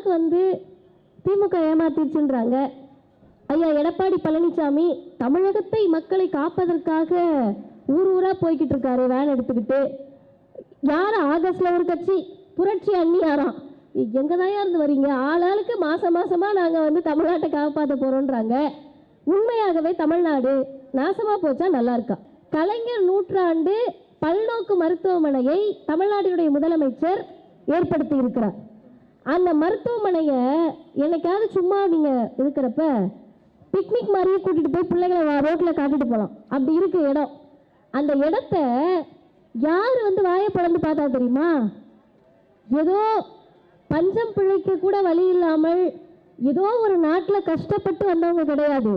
நாளுக்கு வந்து திமுக ஏமாத்திடுச்சுன்றாங்க. ஐயா எடப்பாடி பழனிசாமி தமிழகத்தை மக்களை காப்பதற்காக ஊர் ஊராக போய்கிட்டு இருக்காரு வேன் எடுத்துக்கிட்டு. யார் ஆகஸ்ட்ல ஒரு கட்சி புரட்சி அண்ணியாராம், எங்கே தான் இருந்து வரீங்க, ஆளாளுக்கு மாதம் மாதமாக நாங்கள் வந்து தமிழ்நாட்டை காப்பாற்ற போகிறோன்றாங்க. உண்மையாகவே தமிழ்நாடு நாசமாக போச்சா நல்லா இருக்கா? கலைஞர் நூற்றாண்டு பல்நோக்கு மருத்துவமனையை தமிழ்நாட்டினுடைய முதலமைச்சர் ஏற்படுத்தி இருக்கிறார். அந்த மருத்துவமனையை என்னைக்காவது சும்மா நீங்கள் இருக்கிறப்ப பிக்னிக் மாதிரியே கூட்டிகிட்டு போய் பிள்ளைகளை ரோட்டில் காட்டிட்டு போகலாம். அப்படி இருக்கு இடம். அந்த இடத்த யார் வந்து வாயை பிளந்து பார்த்தா தெரியுமா? ஏதோ பஞ்சம் பிழைக்க கூட வழி இல்லாமல் ஏதோ ஒரு நாட்டில் கஷ்டப்பட்டு வந்தவங்க கிடையாது.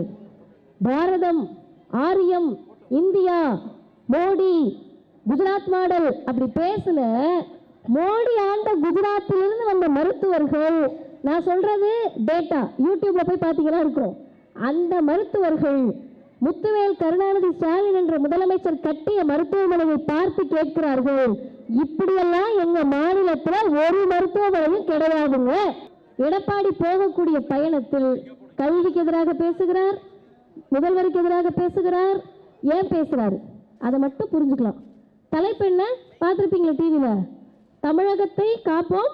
பாரதம், ஆரியம், இந்தியா, மோடி, குஜராத் மாடல் அப்படி பேசுன மோடி ஆண்ட குஜராத்திலிருந்து வந்த மருத்துவர்கள், நான் சொல்றது டேட்டா, யூடியூப்ல போய் பார்த்தீங்கன்னா இருக்கும். அந்த மருத்துவர்கள் முத்துவேல் கருணாநிதி ஸ்டாலின் என்ற முதலமைச்சர் கட்டிய மருத்துவமனையை பார்த்து கேட்கிறார்கள், இப்படியெல்லாம் எங்க மாநிலத்தில் ஒரு மருத்துவமனையும் கிடையாதுங்க. எடப்பாடி போகக்கூடிய பயணத்தில் கல்விக்கு எதிராக பேசுகிறார், முதல்வருக்கு எதிராக பேசுகிறார். ஏன் பேசுறாரு அதை மட்டும் புரிஞ்சுக்கலாம். தலைப்பு என்ன பார்த்துருப்பீங்களா டிவியில்? தமிழகத்தை காப்போம்.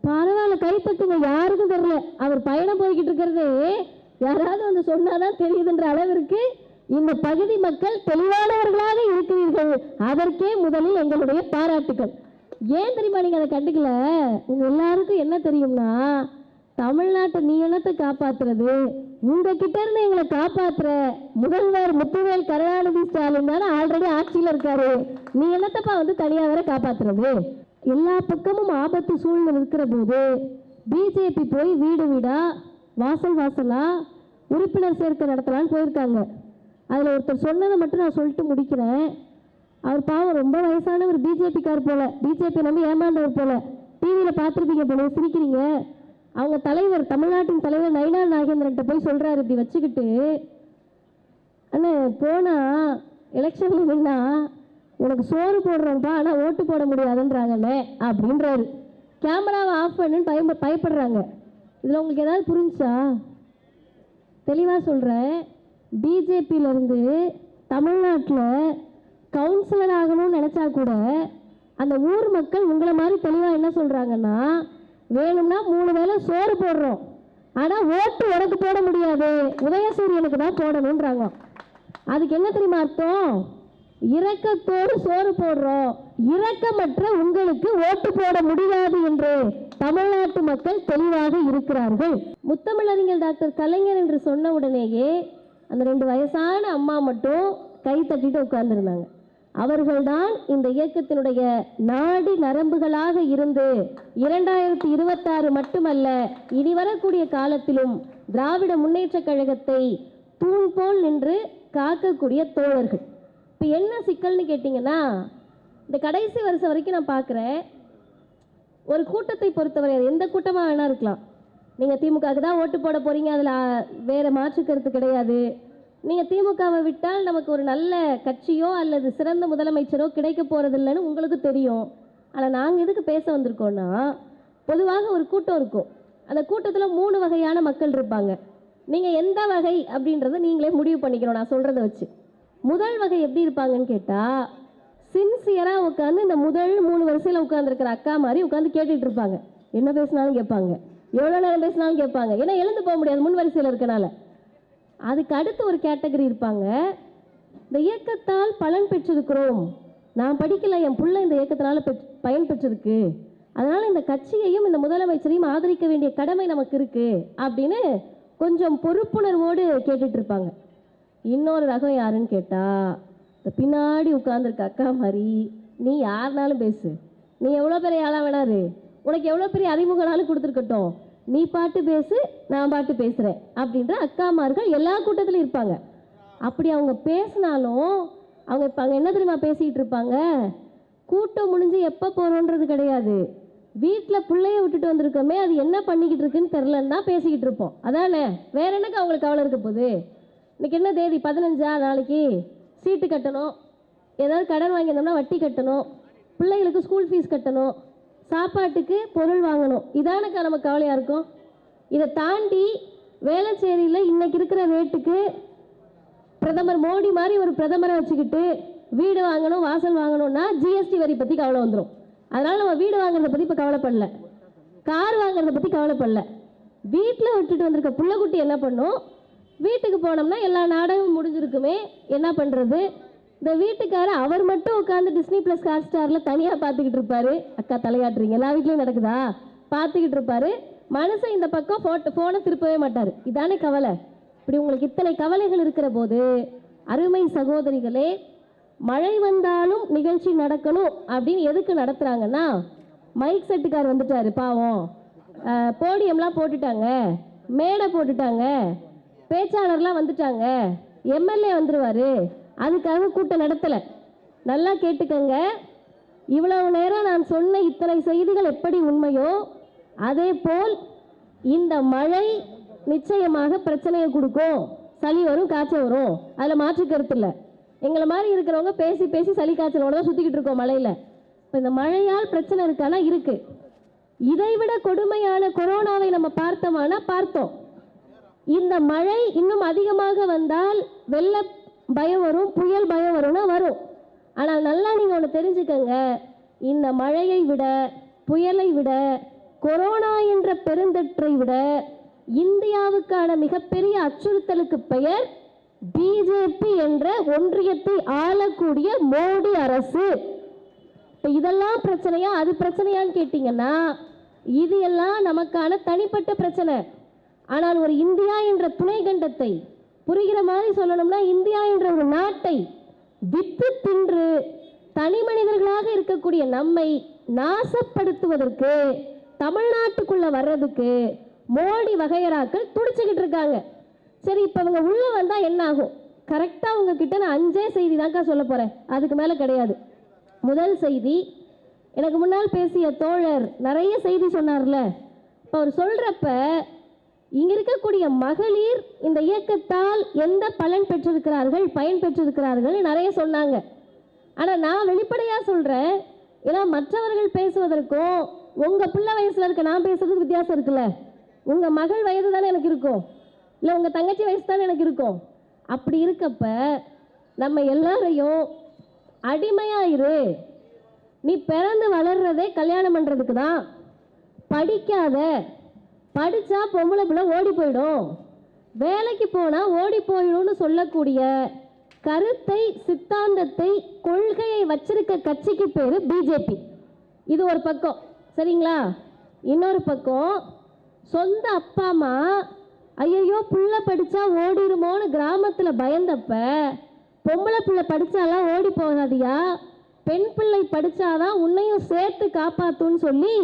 பரவாயில்ல, கைப்பற்றுங்க, யாருக்கும் தெரியல. அவர் பயணம் போய்கிட்டு இருக்கிறது யாராவது வந்து சொன்னாதான் தெரியுதுன்ற அளவிற்கு இந்த பகுதி மக்கள் தெளிவானவர்களாக இருக்கிறீர்கள். அதற்கே முதலில் எங்களுடைய பாராட்டுக்கள். ஏன் தெரியுமா நீங்க அதை கண்டுக்கல? உங்க எல்லாருக்கும் என்ன தெரியும்னா, தமிழ்நாட்டை நீ என்னத்தை காப்பாத்துறது, உங்ககிட்ட இருந்து எங்களை காப்பாற்றுற முதல்வர் முத்துவேல் கருணாநிதி ஸ்டாலின் தானே ஆல்ரெடி ஆட்சியில் இருக்காரு. நீ என்னத்தப்பா வந்து தனியாக வேற காப்பாற்றுறது? எல்லா பக்கமும் ஆபத்து சூழ்நிலை இருக்கிற போது பிஜேபி போய் வீடு வீடா வாசல் வாசலா உறுப்பினர் சேர்க்கை நடத்தலான்னு போயிருக்காங்க. அதில் ஒருத்தர் சொன்னதை மட்டும் நான் சொல்லிட்டு முடிக்கிறேன். அவர் பாவம் ரொம்ப வயசானவர், பிஜேபிக்கார் போல, பிஜேபி நம்பி ஏமாந்தவர் போல. டிவியில் பார்த்துருப்பீங்க போல, சிரிக்கிறீங்க. அவங்க தலைவர், தமிழ்நாட்டின் தலைவர் நயினார் நாகேந்திரன்ட்ட போய் சொல்கிறாரு, இப்படி வச்சுக்கிட்டு, அண்ணே போனால் எலெக்ஷனில் நின்னா உனக்கு சோறு போடுறோம்ப்பா, ஆனால் ஓட்டு போட முடியாதுன்றாங்கண்ணே அப்படின்றாரு. கேமராவை ஆஃப் பண்ணுன்னு பயப்படுறாங்க. இதில் உங்களுக்கு ஏதாவது புரிஞ்சா? தெளிவாக சொல்கிறேன். பிஜேபியிலேருந்து தமிழ்நாட்டில் கவுன்சிலர் ஆகணும்னு நினச்சா கூட அந்த ஊர் மக்கள் உங்களை மாதிரி தெளிவாக என்ன சொல்கிறாங்கன்னா, வேணும்னா 3 வேளை சோறு போடுறோம், ஆனால் ஓட்டு உனக்கு போட முடியாது, உதயசூரியனுக்கு தான் போடணுன்றாங்க. அதுக்கு என்ன தெரியுமா அர்த்தம்? இரக்கத்தோடு சோறு போடுறோம், இரக்கமற்ற உங்களுக்கு ஓட்டு போட முடியாது என்று தமிழ்நாட்டு மக்கள் தெளிவாக இருக்கிறார்கள். முத்தமிழறிஞர் டாக்டர் கலைஞர் என்று சொன்ன உடனேயே அந்த 2 வயசான அம்மா மட்டும் கை தட்டிட்டு உட்கார்ந்துருந்தாங்க. அவர்கள்தான் இந்த இயக்கத்தினுடைய நாடி நரம்புகளாக இருந்து 2026 மட்டுமல்ல இனி வரக்கூடிய காலத்திலும் திராவிட முன்னேற்ற கழகத்தை தூண் போல் நின்று காக்கக்கூடிய தோழர்கள். இப்போ என்ன சிக்கல்னு கேட்டிங்கன்னா, இந்த கடைசி வருஷம் வரைக்கும் நான் பார்க்குறேன், ஒரு கூட்டத்தை பொறுத்தவரை அது எந்த கூட்டமாக வேணா இருக்கலாம். நீங்கள் திமுகவுக்கு தான் ஓட்டு போட போகிறீங்க, அதில் வேறு மாற்று கருத்து கிடையாது. நீங்கள் திமுகவை விட்டால் நமக்கு ஒரு நல்ல கட்சியோ அல்லது சிறந்த முதலமைச்சரோ கிடைக்க போகிறதில்லைன்னு உங்களுக்கு தெரியும். ஆனால் நாங்கள் எதுக்கு பேச வந்திருக்கோன்னா, பொதுவாக ஒரு கூட்டம் இருக்கும், அந்த கூட்டத்தில் 3 வகையான மக்கள் இருப்பாங்க. நீங்கள் எந்த வகை அப்படின்றத நீங்களே முடிவு பண்ணிக்கணும் நான் சொல்கிறத வச்சு. முதல் வகை எப்படி இருப்பாங்கன்னு கேட்டால், சின்சியராக உட்காந்து இந்த முதல் 3 வரிசையில் உட்காந்துருக்கிற அக்கா மாதிரி உட்காந்து கேட்டுட்டு இருப்பாங்க. என்ன பேசினாலும் கேட்பாங்க, எவ்வளோ நேரம் பேசினாலும் கேட்பாங்க. ஏன்னா எழுந்து போக முடியாது முன் வரிசையில் இருக்கனால. அதுக்கு அடுத்து ஒரு கேட்டகரி இருப்பாங்க, இந்த இயக்கத்தால் பலன் பெற்றிருக்கிறோம், நான் படிக்கல, என் பிள்ளை இந்த இயக்கத்தினால பயன் பெற்றிருக்கு, அதனால் இந்த கட்சியையும் இந்த முதலமைச்சரையும் ஆதரிக்க வேண்டிய கடமை நமக்கு இருக்குது அப்படின்னு கொஞ்சம் பொறுப்புணர்வோடு கேட்டுட்டு இருப்பாங்க. இன்னொரு ரகம் யாருன்னு கேட்டால், இந்த பின்னாடி உட்காந்துருக்க அக்கா மாதிரி, நீ யாருனாலும் பேசு, நீ எவ்வளோ பெரிய ஆளாக வேணாரு, உனக்கு எவ்வளோ பெரிய அறிமுகனாலும் கொடுத்துருக்கட்டும், நீ பாட்டு பேசு, நான் பாட்டு பேசுகிறேன் அப்படின்ற அக்காமார்கள் எல்லா கூட்டத்திலும் இருப்பாங்க. அப்படி அவங்க பேசினாலும் அவங்க இப்போ அங்கே என்ன தெரியுமா பேசிக்கிட்டு இருப்பாங்க, கூட்டம் முடிஞ்சு எப்போ போகிறோன்றது கிடையாது, வீட்டில் பிள்ளைய விட்டுட்டு வந்திருக்கோமே அது என்ன பண்ணிக்கிட்டு இருக்குன்னு தெரிலன்னு தான் பேசிக்கிட்டு இருப்போம். அதானே, வேற என்னக்கு அவங்களுக்கு கவலை இருக்க போகுது? இன்றைக்கி என்ன தேதி 15, நாளைக்கு சீட்டு கட்டணும், ஏதாவது கடன் வாங்கியிருந்தோம்னா வட்டி கட்டணும், பிள்ளைகளுக்கு ஸ்கூல் ஃபீஸ் கட்டணும், சாப்பாட்டுக்கு பொருள் வாங்கணும். இதானக்கா நம்ம கவலையாக இருக்கும். இதை தாண்டி வேளச்சேரியில் இன்னைக்கு இருக்கிற ரேட்டுக்கு பிரதமர் மோடி மாதிரி ஒரு பிரதமரை வச்சுக்கிட்டு வீடு வாங்கணும், வாசல் வாங்கணும்னா ஜிஎஸ்டி வரி பற்றி கவலை வந்துடும். அதனால் நம்ம வீடு வாங்குறத பற்றி இப்போ கவலைப்படல, கார் வாங்குறத பற்றி கவலைப்படல. வீட்டில் விட்டுட்டு வந்திருக்க புள்ளக்குட்டி என்ன பண்ணும்? வீட்டுக்கு போனோம்னா எல்லா நாடகமும் முடிஞ்சிருக்குமே, என்ன பண்ணுறது? இந்த வீட்டுக்காரர் அவர் மட்டும் உட்காந்து டிஸ்னி ப்ளஸ் ஹாட் ஸ்டாரில் தனியாக பார்த்துக்கிட்டு இருப்பார். அக்கா தலையாட்டுறீங்க, எல்லா வீட்லேயும் நடக்குதா? பார்த்துக்கிட்டு இருப்பார். மனுஷன் இந்த பக்கம் ஃபோனை திருப்பவே மாட்டார். இதானே கவலை. இப்படி உங்களுக்கு இத்தனை கவலைகள் இருக்கிற போது அருமை சகோதரிகளே, மழை வந்தாலும் நிகழ்ச்சி நடக்கணும் அப்படின்னு எதுக்கு நடத்துகிறாங்கன்னா, மைக் செட்டுக்கார் வந்துட்டார் பாவம், போடியம்லாம் போட்டுட்டாங்க, மேடை போட்டுட்டாங்க, பேச்சாளர்லாம் வந்துட்டாங்க, எம்எல்ஏ வந்துடுவார், அதுக்காக கூட்டம் நடத்தலை. நல்லா கேட்டுக்கங்க. இவ்வளவு நேரம் நான் சொன்ன இத்தனை செய்திகள் எப்படி உண்மையோ அதே போல் இந்த மழை நிச்சயமாக பிரச்சனையை கொடுக்கும். சளி வரும், காய்ச்சல் வரும், அதில் மாற்று கருத்து இல்லை. எங்களை மாதிரி இருக்கிறவங்க பேசி பேசி சளி காய்ச்சலோட தான் சுற்றிக்கிட்டு இருக்கோம் மழையில். இப்போ இந்த மழையால் பிரச்சனை இருக்கானா? இருக்கு. இதைவிட கொடுமையான கொரோனாவை நம்ம பார்த்தோமானா பார்த்தோம். இந்த மழை இன்னும் அதிகமாக வந்தால் வெள்ள பயம் வரும், புயல் பயம் வரும்னா வரும். ஆனால் நல்லா நீங்கள் ஒன்று தெரிஞ்சுக்கங்க, இந்த மழையை விட, புயலை விட, கொரோனா என்ற பெருந்தொற்றை விட இந்தியாவுக்கான மிகப்பெரிய அச்சுறுத்தலுக்கு பெயர் பிஜேபி என்ற ஒன்றியத்தை ஆளக்கூடிய மோடி அரசு. இப்போ இதெல்லாம் பிரச்சனையா, அது பிரச்சனையான்னு கேட்டிங்கன்னா, இது எல்லாம் நமக்கான தனிப்பட்ட பிரச்சனை. ஆனால் ஒரு இந்தியா என்ற துணை கண்டத்தை புரிகிற மாதிரி சொல்லணும்னா, இந்தியா என்ற ஒரு நாட்டை வித்து தின்று தனி மனிதர்களாக இருக்கக்கூடிய நம்மை நாசப்படுத்துவதற்கு, தமிழ்நாட்டுக்குள்ள வர்றதுக்கு மோடி வகையராக்கள் துடிச்சுக்கிட்டு இருக்காங்க. சரி, இப்போ அவங்க உள்ள வந்தா என்ன ஆகும்? கரெக்டாக உங்ககிட்ட நான் 5 செய்தி தான்க்கா சொல்ல போறேன், அதுக்கு மேலே கிடையாது. முதல் செய்தி, எனக்கு முன்னால் பேசிய தோழர் நிறைய செய்தி சொன்னார்ல, இப்போ அவர் சொல்றப்ப இங்க இருக்கக்கூடிய மகளிர் இந்த இயக்கத்தால் எந்த பலன் பெற்றிருக்கிறார்கள், பயன் பெற்றிருக்கிறார்கள் நிறைய சொன்னாங்க. ஆனால் நான் வெளிப்படையாக சொல்கிறேன், ஏன்னா மற்றவர்கள் பேசுவதற்கும் உங்கள் பிள்ளை வயசில் இருக்க நான் பேசுறதுக்கு வித்தியாசம் இருக்குல்ல. உங்கள் மகள் வயது தானே எனக்கு இருக்கும், இல்லை உங்கள் தங்கச்சி வயசு தானே எனக்கு இருக்கும். அப்படி இருக்கப்ப நம்ம எல்லாரையும் அடிமையாயிரு, நீ பிறந்து வளர்றதே கல்யாணம் பண்ணுறதுக்கு தான், படிக்காத, படித்தா பொம்பளை பிள்ளை ஓடி போயிடும், வேலைக்கு போனால் ஓடி போயிடும்னு சொல்லக்கூடிய கருத்தை, சித்தாந்தத்தை, கொள்கையை வச்சிருக்க கட்சிக்கு பேர் பிஜேபி. இது ஒரு பக்கம், சரிங்களா? இன்னொரு பக்கம், சொந்த அப்பா அம்மா ஐயோ புள்ள படித்தா ஓடிடுமோன்னு கிராமத்தில் பயந்தப்ப, பொம்பளை பிள்ளை படித்தாலாம் ஓடி போகாதியா, பெண் பிள்ளை படித்தாதான் உன்னையும் சேர்த்து காப்பாற்றுன்னு சொல்லி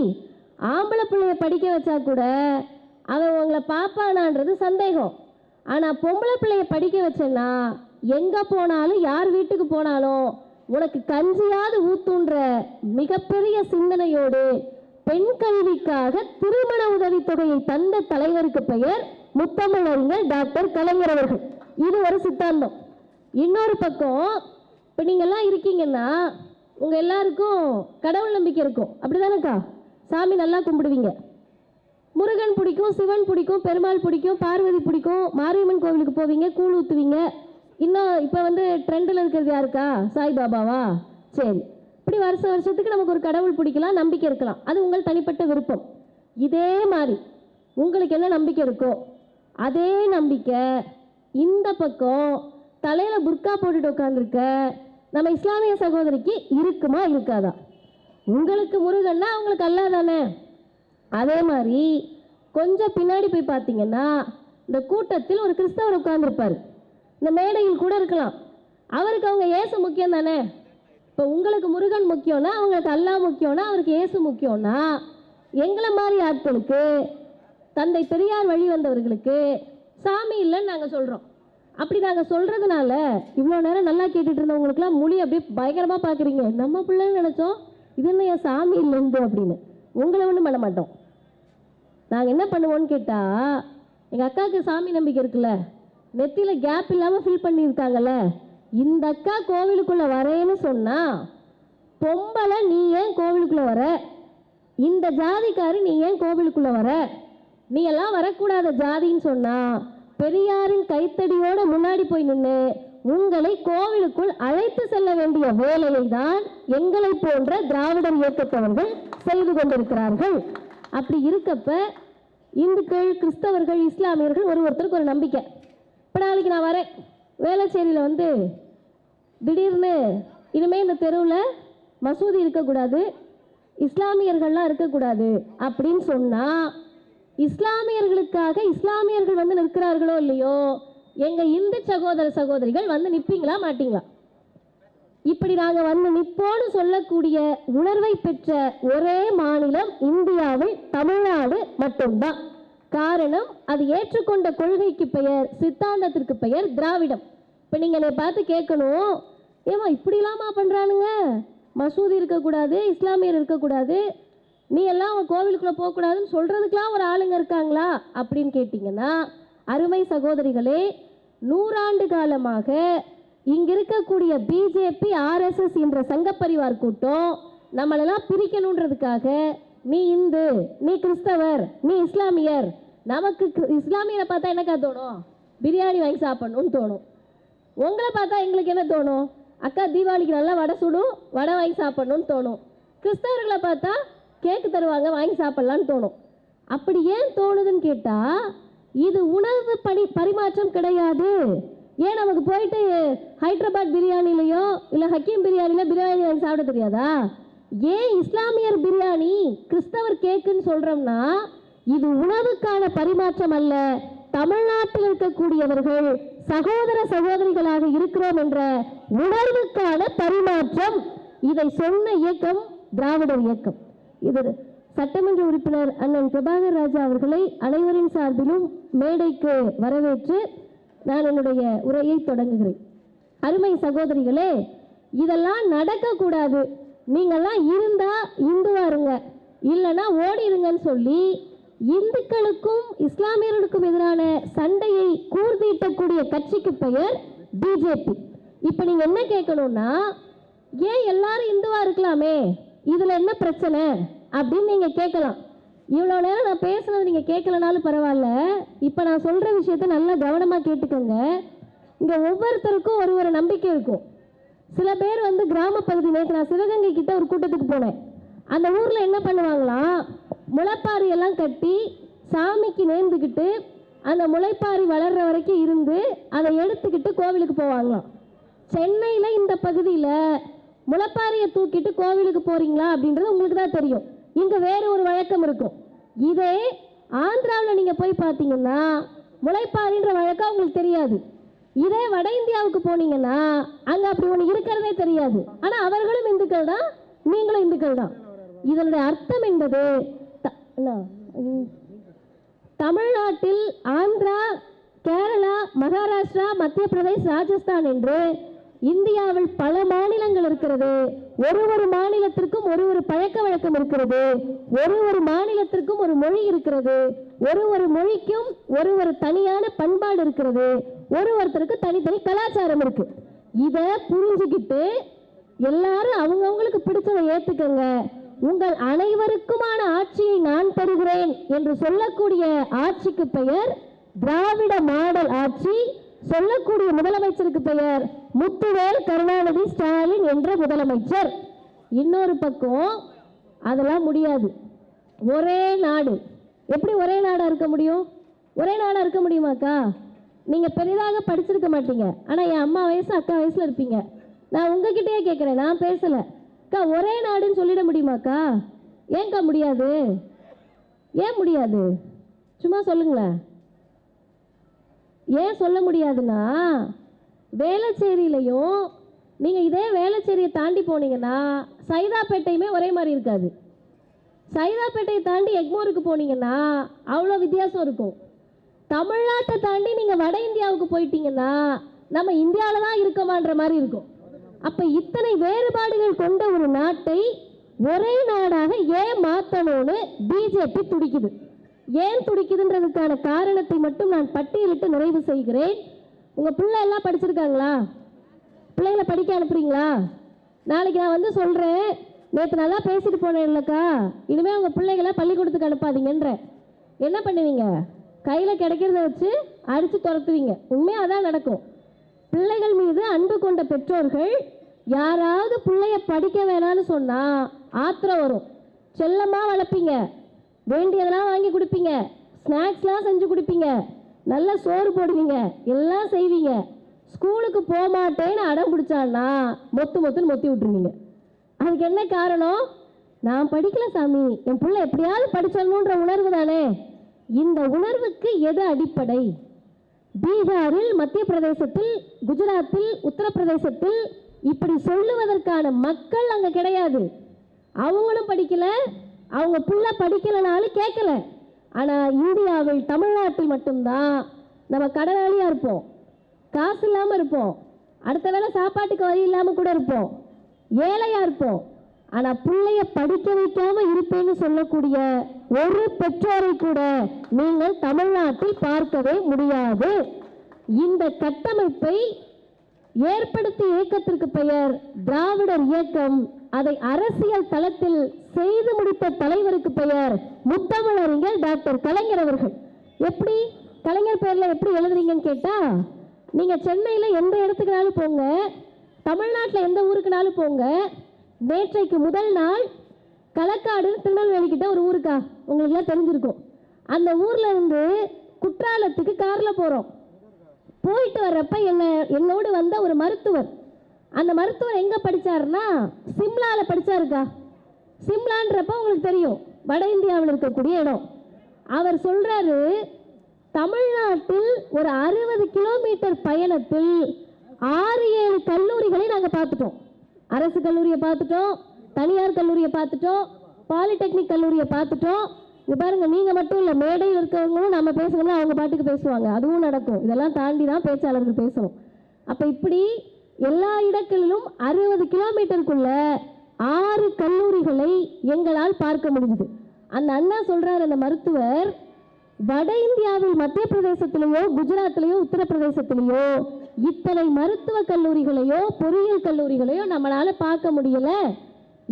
ஆம்பளை பிள்ளைய படிக்க வச்சா கூட அவன் உங்களை பாப்பானான்றது சந்தேகம். ஆனால் பொம்பளை பிள்ளைய படிக்க வச்சேன்னா எங்கே போனாலும், யார் வீட்டுக்கு போனாலும் உனக்கு கஞ்சியாவது ஊத்துன்ற மிகப்பெரிய சிந்தனையோடு பெண் கல்விக்காக திருமண உதவித்தொகையை தந்த தலைவருக்கு பெயர் முத்தமிழறிஞர் டாக்டர் கலைஞர் அவர்கள். இது ஒரு சித்தாந்தம். இன்னொரு பக்கம், இப்போ நீங்கள்லாம் இருக்கீங்கன்னா உங்கள் எல்லாருக்கும் கடவுள் நம்பிக்கை இருக்கும், அப்படிதானக்கா? சாமி நல்லா கும்பிடுவீங்க, முருகன் பிடிக்கும், சிவன் பிடிக்கும், பெருமாள் பிடிக்கும், பார்வதி பிடிக்கும், மாரியம்மன் கோவிலுக்கு போவீங்க, கூழ் ஊற்றுவீங்க. இன்னும் இப்போ ட்ரெண்டில் இருக்கிறது யாருக்கா? சாய்பாபாவா? சரி, இப்படி வருஷத்துக்கு நமக்கு ஒரு கடவுள் பிடிக்கலாம், நம்பிக்கை இருக்கலாம், அது உங்கள் தனிப்பட்ட விருப்பம். இதே மாதிரி உங்களுக்கு என்ன நம்பிக்கை இருக்கோ அதே நம்பிக்கை இந்த பக்கம் தலையில் புர்கா போட்டுட்டு உட்காந்துருக்க நம்ம இஸ்லாமிய சகோதரிக்கு இருக்குமா இருக்காதா? உங்களுக்கு முருகன்னா அவங்களுக்கு அல்லா தானே. அதே மாதிரி கொஞ்சம் பின்னாடி போய் பார்த்தீங்கன்னா இந்த கூட்டத்தில் ஒரு கிறிஸ்தவர் உட்கார்ந்துருப்பார், இந்த மேடையில் கூட இருக்கலாம், அவருக்கு அவங்க இயேசு முக்கியம் தானே. இப்போ உங்களுக்கு முருகன் முக்கியம்னா அவங்களுக்கு அல்லா முக்கியம்னா அவருக்கு இயேசு முக்கியம்னா, எங்களை மாதிரி ஆட்களுக்கு, தந்தை பெரியார் வழி வந்தவர்களுக்கு சாமி இல்லைன்னு நாங்கள் சொல்கிறோம். அப்படி நாங்கள் சொல்கிறதுனால இவ்வளோ நேரம் நல்லா கேட்டுட்டு இருந்தவங்களுக்குலாம் மொழி அப்படியே பயங்கரமாக பார்க்குறீங்க. நம்ம பிள்ளைன்னு நினச்சோம், இது என்ன என் சாமி இல்லைந்து அப்படின்னு. உங்களை ஒன்றும் பண்ண மாட்டோம். நாங்கள் என்ன பண்ணுவோன்னு கேட்டால், எங்கள் அக்காவுக்கு சாமி நம்பிக்கை இருக்குல்ல, நெத்தியில் கேப் இல்லாமல் ஃபில் பண்ணியிருக்காங்கல்ல, இந்த அக்கா கோவிலுக்குள்ளே வரேன்னு சொன்னால், பொம்பளை நீ ஏன் கோவிலுக்குள்ளே வர, இந்த ஜாதிக்காரி நீ ஏன் கோவிலுக்குள்ள வர, நீ எல்லாம் வரக்கூடாத ஜாதின்னு சொன்னா பெரியாரின் கைத்தடியோட முன்னாடி போய் நின்று உங்களை கோவிலுக்குள் அழைத்து செல்ல வேண்டிய வேலையை தான் எங்களை போன்ற திராவிடர் இயக்கத்தவர்கள் செய்து கொண்டிருக்கிறார்கள். அப்படி இருக்கப்ப இந்துக்கள், கிறிஸ்தவர்கள், இஸ்லாமியர்கள் ஒருத்தருக்கு ஒரு நம்பிக்கை. இப்போ நாளைக்கு நான் வரேன், வேளச்சேரியில் வந்து திடீர்னு இனிமேல் இந்த தெருவில் மசூதி இருக்கக்கூடாது, இஸ்லாமியர்கள்லாம் இருக்கக்கூடாது அப்படின்னு சொன்னால் இஸ்லாமியர்களுக்காக இஸ்லாமியர்கள் வந்து நிற்கிறார்களோ இல்லையோ, எங்கள் இந்து சகோதர சகோதரிகள் வந்து நிற்பீங்களா மாட்டீங்களா? இப்படி நாங்கள் வந்து நிற்போன்னு சொல்லக்கூடிய உணர்வை பெற்ற ஒரே மாநிலம் இந்தியாவில் தமிழ்நாடு மட்டும்தான். காரணம், அது ஏற்றுக்கொண்ட கொள்கைக்கு பெயர், சித்தாந்தத்திற்கு பெயர் திராவிடம். இப்போ நீங்கள் என்னை பார்த்து கேட்கணும், ஏமா இப்படிலாமா பண்ணுறானுங்க, மசூதி இருக்கக்கூடாது, இஸ்லாமியர் இருக்கக்கூடாது, நீ எல்லாம் அவன் கோவிலுக்குள்ளே போகக்கூடாதுன்னு சொல்கிறதுக்கெலாம் ஒரு ஆளுங்க இருக்காங்களா அப்படின்னு கேட்டிங்கன்னா, அருமை சகோதரிகளே, 100 ஆண்டு காலமாக இங்கே இருக்கக்கூடிய பிஜேபி, ஆர்எஸ்எஸ் என்ற சங்கப்பரிவார் கூட்டம் நம்மளெல்லாம் பிரிக்கணுன்றதுக்காக நீ இந்து, நீ கிறிஸ்தவர், நீ இஸ்லாமியர், நமக்கு இஸ்லாமியரை பார்த்தா என்னக்கா தோணும்? பிரியாணி வாங்கி சாப்பிடணும்னு தோணும். உங்களை பார்த்தா எங்களுக்கு என்ன தோணும்? அக்கா தீபாவளிக்கு நல்லா வடை சுடும், வடை வாங்கி சாப்பிடணும்னு தோணும். கிறிஸ்தவர்களை பார்த்தா கேக்கு தருவாங்க, வாங்கி சாப்பிட்லான்னு தோணும். அப்படி ஏன் தோணுதுன்னு கேட்டால், இது உணவு பரிமாற்றம் கிடையாது. ஏன் நமக்கு போயிட்டு ஹைதராபாத் பிரியாணிலையோ இல்லை ஹக்கீம் பிரியாணியில் பிரியாணி வாங்கி சாப்பிட தெரியாதா? ஏன் இஸ்லாமியர் பிரியாணி, கிறிஸ்தவர் கேக்குன்னு சொல்கிறோம்னா, இது உணவுக்கான பரிமாற்றம் அல்ல, தமிழ்நாட்டில் இருக்கக்கூடியவர்கள் சகோதர சகோதரிகளாக இருக்கிறோம் என்ற உணர்வுக்கான பரிமாற்றம். இதை சொன்ன இயக்கம் திராவிடர் இயக்கம். இது சட்டமன்ற உறுப்பினர் அண்ணன் பிரபாகர் ராஜா அவர்களை அனைவரின் சார்பிலும் மேடைக்கு வரவேற்று நான் என்னுடைய உரையை தொடங்குகிறேன். அருமை சகோதரிகளே, இதெல்லாம் நடக்கக்கூடாது, நீங்கள்லாம் இருந்தா இந்துவா இருங்க, இல்லைன்னா ஓடிடுங்கன்னு சொல்லி இந்துக்களுக்கும் இஸ்லாமியர்களுக்கும் எதிரான சண்டையை கூர்தீட்டக்கூடிய கட்சிக்கு பெயர் பிஜேபி. இப்போ நீங்க என்ன கேட்கணும்னா, ஏன் எல்லாரும் இந்துவா இருக்கலாமே, இதுல என்ன பிரச்சனை அப்படின்னு நீங்க கேட்கலாம். இவ்வளோ நேரம் நான் பேசுனது நீங்க கேட்கலனாலும் பரவாயில்ல, இப்போ நான் சொல்ற விஷயத்த நல்லா கவனமா கேட்டுக்கோங்க. இங்க ஒவ்வொருத்தருக்கும் ஒரு நம்பிக்கை இருக்கும். சில பேர் வந்து கிராம பகுதி, நேற்று நான் சிவகங்கை கிட்ட ஒரு கூட்டத்துக்கு போனேன். அந்த ஊரில் என்ன பண்ணுவாங்களாம், முளைப்பாரி எல்லாம் கட்டி சாமிக்கு நேர்ந்துக்கிட்டு அந்த முளைப்பாரி வளர்கிற வரைக்கும் இருந்து அதை எடுத்துக்கிட்டு கோவிலுக்கு போவாங்களாம். சென்னையில் இந்த பகுதியில் முளைப்பாரியை தூக்கிட்டு கோவிலுக்கு போகிறீங்களா அப்படின்றது உங்களுக்கு தான் தெரியும். இங்கே வேறு ஒரு வழக்கம் இருக்கும். இதே ஆந்திராவில் நீங்கள் போய் பார்த்தீங்கன்னா முளைப்பாரின்ற வழக்கம் உங்களுக்கு தெரியாது. இதே வட இந்தியாவுக்கு போனீங்கன்னா அங்கே அப்படி ஒன்று இருக்கிறதே தெரியாது. ஆனால் அவர்களும் இந்துக்கள் தான், நீங்களும் இந்துக்கள் தான். இதனுடைய அர்த்தம் என்பது, தமிழ்நாட்டில் ஆந்திரா, கேரளா, மகாராஷ்டிரா, மத்திய பிரதேஷ், ராஜஸ்தான் என்று இந்தியாவில் பல மாநிலங்கள் இருக்கிறது. ஒரு மாநிலத்திற்கும் ஒரு பழக்க வழக்கம் இருக்கிறது. ஒரு மாநிலத்திற்கும் ஒரு மொழி இருக்கிறது. ஒரு மொழிக்கும் ஒரு தனியான பண்பாடு இருக்கிறது. ஒருத்தருக்கு தனித்தனி கலாச்சாரம் இருக்கு. இதை புரிஞ்சுக்கிட்டு எல்லாரும் அவங்கவுங்களுக்கு பிடிச்சதை ஏத்துக்கங்க. உங்கள் அனைவருக்குமான ஆட்சியை நான் தருகிறேன் என்று சொல்லக்கூடிய ஆட்சிக்கு பெயர் திராவிட மாடல் ஆட்சி. சொல்லக்கூடிய முதலமைச்சருக்கு பெயர் முத்துவேல் கருணாநிதி ஸ்டாலின் என்ற முதலமைச்சர். இன்னொரு பக்கம் அதெல்லாம் முடியாது. ஒரே நாடு, எப்படி ஒரே நாடா இருக்க முடியும்? ஒரே நாடா இருக்க முடியுமாக்கா? நீங்க பெரிதாக படிச்சிருக்க மாட்டீங்க, ஆனா என் அம்மா வயசு அக்கா வயசுல இருப்பீங்க. நான் உங்ககிட்டயே கேட்கிறேன், நான் பேசல. அக்கா ஒரே நாடுன்னு சொல்லிட முடியுமாக்கா? ஏன்க்கா முடியாது? ஏன் முடியாது? சும்மா சொல்லுங்களேன். ஏன் சொல்ல முடியாதுன்னா, வேளச்சேரியிலையும் நீங்கள் இதே வேளச்சேரியை தாண்டி போனீங்கன்னா சைதாப்பேட்டையுமே ஒரே மாதிரி இருக்காது. சைதாப்பேட்டையை தாண்டி எக்மோருக்கு போனீங்கன்னா அவ்வளோ வித்தியாசம் இருக்கும். தமிழ்நாட்டை தாண்டி நீங்கள் வட இந்தியாவுக்கு போயிட்டீங்கன்னா நம்ம இந்தியாவில் தான் இருக்கமான்ற மாதிரி இருக்கும். அப்போ இத்தனை வேறுபாடுகள் கொண்ட ஒரு நாட்டை ஒரே நாடாக ஏன் மாற்றணும்னு பிஜேபி துடிக்குது. ஏன் துடிக்குதுன்றதுக்கான காரணத்தை மட்டும் நான் பட்டியலிட்டு நிறைவு செய்கிறேன். உங்கள் பிள்ளை எல்லாம் படிச்சிருக்காங்களா? பிள்ளைங்களை படிக்க அனுப்புறீங்களா? நாளைக்கு நான் வந்து சொல்கிறேன், நேற்று நல்லா பேசிட்டு போனேன் இல்லைக்கா, இனிமேல் உங்கள் பிள்ளைகளை பள்ளிக்கூடத்துக்கு அனுப்பாதீங்கன்ற. என்ன பண்ணுவீங்க? கையில் கிடைக்கிறத வச்சு அடித்து துரத்துவீங்க. உண்மையாக அதான் நடக்கும். பிள்ளைகள் மீது அன்பு கொண்ட பெற்றோர்கள் யாராவது பிள்ளைய படிக்க வேணான்னு சொன்னால் ஆத்திரம் வரும். செல்லமாக வளர்ப்பீங்க, வேண்டியதெல்லாம் வாங்கி கொடுப்பீங்க, ஸ்நாக்ஸ்லாம் செஞ்சு கொடுப்பீங்க, நல்லா சோறு போடுவீங்க, எல்லாம் செய்வீங்க. ஸ்கூலுக்கு போக மாட்டேன்னு அடம் பிடிச்சான்னா மொத்துன்னு மொத்தி விட்டுருவீங்க. அதுக்கு என்ன காரணம்? நான் படிக்கல சாமி, என் பிள்ளை எப்படியாவது படிச்சிடணுன்ற உணர்வு தானே. இந்த உணர்வுக்கு எது அடிப்படை? பீகாரில், மத்திய பிரதேசத்தில், குஜராத்தில், உத்தரப்பிரதேசத்தில் இப்படி சொல்லுவதற்கான மக்கள் அங்கே கிடையாது. அவங்களும் படிக்கல, அவங்க பிள்ளை படிக்கலைனாலும் கேட்கல. ஆனால் இந்தியாவில், தமிழ்நாட்டில் மட்டும்தான் நம்ம கடனாளியாக இருப்போம், காசு இல்லாமல் இருப்போம், அடுத்த வேளை சாப்பாட்டுக்கு வழி இல்லாமல் கூட இருப்போம், ஏழையாக இருப்போம். ஆனால் பிள்ளைய படிக்க வைக்காமல் இருப்பேன்னு சொல்லக்கூடிய ஒரு பெற்றோரை கூட நீங்கள் தமிழ்நாட்டில் பார்க்கவே முடியாது. இந்த கட்டமைப்பை ஏற்படுத்திய இயக்கத்திற்கு பெயர் திராவிடர் இயக்கம். அதை அரசியல் தளத்தில் செய்து முடித்த தலைவருக்கு பெயர் முத்தமிழறிஞர் டாக்டர் கலைஞர் அவர்கள். எப்படி கலைஞர் பெயரில் எப்படி எழுதுறீங்கன்னு கேட்டால், நீங்கள் சென்னையில் எந்த இடத்துக்குனாலும் போங்க, தமிழ்நாட்டில் எந்த ஊருக்குனாலும் போங்க. நேற்றைக்கு முதல் நாள் களக்காடு, திருநெல்வேலி கிட்ட ஒரு ஊருக்கா, உங்களுக்குலாம் தெரிஞ்சிருக்கும். அந்த ஊரில் இருந்து குற்றாலத்துக்கு காரில் போகிறோம். போயிட்டு வர்றப்ப என்னோடு வந்த ஒரு மருத்துவர், அந்த மருத்துவர் எங்கே படித்தாருன்னா சிம்லாவில் படித்தாருக்கா. சிம்லான்றப்ப உங்களுக்கு தெரியும், வட இந்தியாவில் இருக்கக்கூடிய இடம். அவர் சொல்கிறாரு, தமிழ்நாட்டில் ஒரு 60 கிலோமீட்டர் பயணத்தில் 6-7 கல்லூரிகளை நாங்கள் பார்த்துட்டோம். அரசு கல்லூரியை பார்த்துட்டோம், தனியார் கல்லூரியை பார்த்துட்டோம், பாலிடெக்னிக் கல்லூரியை பார்த்துட்டோம். இது பாருங்க, நீங்கள் மட்டும் இல்லை, மேடையில் இருக்கிறவங்களும் நம்ம பேசணும்னா அவங்க பாட்டுக்கு பேசுவாங்க, அதுவும் நடக்கும். இதெல்லாம் தாண்டி தான் பேச்சாளர்கள் பேசணும். அப்போ இப்படி எல்லா இடங்களிலும் 60 கிலோமீட்டருக்குள்ள 6 கல்லூரிகளை எங்களால் பார்க்க முடிஞ்சுது. அந்த அண்ணா சொல்கிறார், அந்த மருத்துவர், வட இந்தியாவில் மத்திய பிரதேசத்திலேயோ, குஜராத்திலேயோ, உத்தரப்பிரதேசத்திலேயோ இத்தனை மருத்துவ கல்லூரிகளையோ, பொறியியல் கல்லூரிகளையோ நம்மளால பார்க்க முடியல.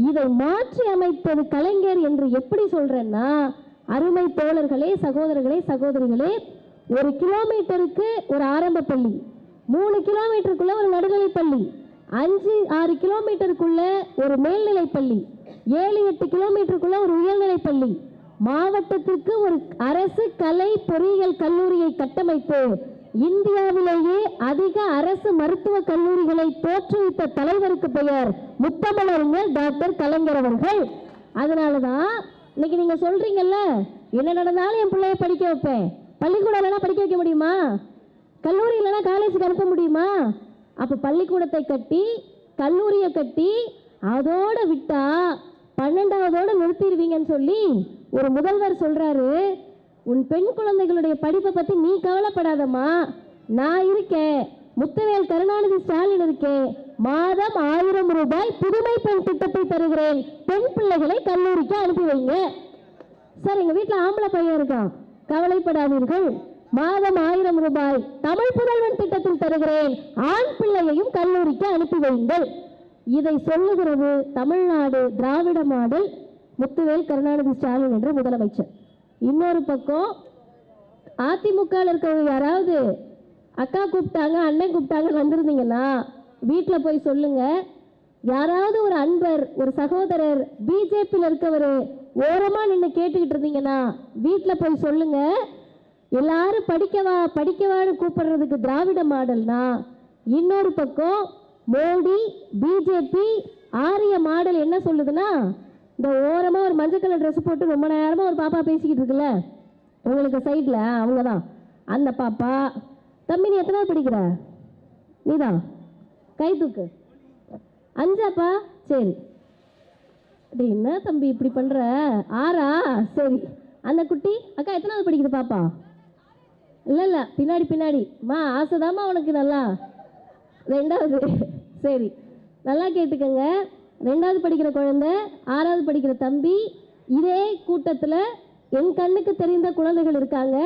இதை மாற்றி அமைப்பது கலைஞர் என்று எப்படி சொல்றேன்னா, அருமை தோழர்களே, சகோதரர்களே, சகோதரிகளே, 1 கிலோமீட்டருக்கு ஒரு ஆரம்ப பள்ளி, 3 கிலோமீட்டருக்குள்ள ஒரு நடுநிலை பள்ளி, 5-6 கிலோமீட்டருக்குள்ள ஒரு மேல்நிலை பள்ளி, 7-8 கிலோமீட்டருக்குள்ள ஒரு உயர்நிலை பள்ளி, மாவட்டத்திற்கு ஒரு அரசு கலை பொறியியல் கல்லூரியை கட்டமைத்து இந்தியாவிலேயே அதிக அரசு மருத்துவ கல்லூரிகளை தோற்றுவித்த தலைவருக்கு பெயர் முத்தமிழறிஞர் டாக்டர் கலைஞர் அவர்கள். அதனாலதான் இன்னைக்கு நீங்க சொல்றீங்கல்ல, என்ன நடந்தாலும் என் பிள்ளைய படிக்க வைப்பேன். பள்ளிக்கூடம் இல்லைன்னா படிக்க வைக்க முடியுமா? கல்லூரி இல்லைன்னா காலேஜுக்கு அனுப்ப முடியுமா? அப்போ பள்ளிக்கூடத்தை கட்டி, கல்லூரியை கட்டி, அதோட விட்டா 12வதோட நிறுத்திடுவீங்கன்னு சொல்லி ஒரு முதல்வர் சொல்றாரு. உன் பெண் குழந்தைகளுடைய படிப்பை பற்றி நீ கவலைப்படாதம்மா, நான் இருக்கேன், முத்துவேல் கருணாநிதி ஸ்டாலின் இருக்கேன், மாதம் 1000 ரூபாய் புதுமை பெண் திட்டத்தை தருகிறேன், பெண் பிள்ளைகளை கல்லூரிக்கு அனுப்பி வைங்க. சார், எங்கள் வீட்டில் ஆம்பளை பையன் இருக்கான், கவலைப்படாதீர்கள், மாதம் 1000 ரூபாய் தமிழ் புதல்வன் திட்டத்தில் தருகிறேன், ஆண் பிள்ளையையும் கல்லூரிக்கு அனுப்பி வையுங்கள். இதை சொல்லுகிறது தமிழ்நாடு திராவிட மாடல் முத்துவேல் கருணாநிதி ஸ்டாலின் என்ற முதலமைச்சர். இன்னொரு பக்கம் அதிமுகவில் இருக்கிறவங்க யாராவது அக்கா கூப்பிட்டாங்க, அண்ணன் கூப்பிட்டாங்கன்னு வந்திருந்தீங்கன்னா வீட்டில் போய் சொல்லுங்க. யாராவது ஒரு அன்பர், ஒரு சகோதரர் பிஜேபியில் இருக்கவர் ஓரமாக நின்று கேட்டுக்கிட்டு இருந்தீங்கன்னா வீட்டில் போய் சொல்லுங்க. எல்லாரும் படிக்கவா படிக்கவான்னு கூப்பிடுறதுக்கு திராவிட மாடல்னா, இன்னொரு பக்கம் மோடி, பிஜேபி, ஆரிய மாடல் என்ன சொல்லுதுன்னா, இந்த ஓரமாக ஒரு மஞ்சள் கலர் ட்ரெஸ் போட்டு ரொம்ப நேரமாக ஒரு பாப்பா பேசிக்கிட்டு இருக்குல்ல உங்களுக்கு சைடில், அவங்க தான் அந்த பாப்பா. தம்பி, நீ எத்தனாவது படிக்கிற? நீதான், கை தூக்கு. 5ஆப்பா? சரி. என்ன தம்பி இப்படி பண்ணுற? 6ஆ? சரி. அந்த குட்டி அக்கா எத்தனாவது படிக்குது பாப்பா? இல்லை பின்னாடி மா, ஆசைதாம்மா உனக்கு? நல்லா 2வது. சரி, நல்லா கேட்டுக்கங்க. 2வது படிக்கிற குழந்தை, 6வது படிக்கிற தம்பி. இதே கூட்டத்தில் என் கண்ணுக்கு தெரிந்த குழந்தைகள் இருக்காங்க.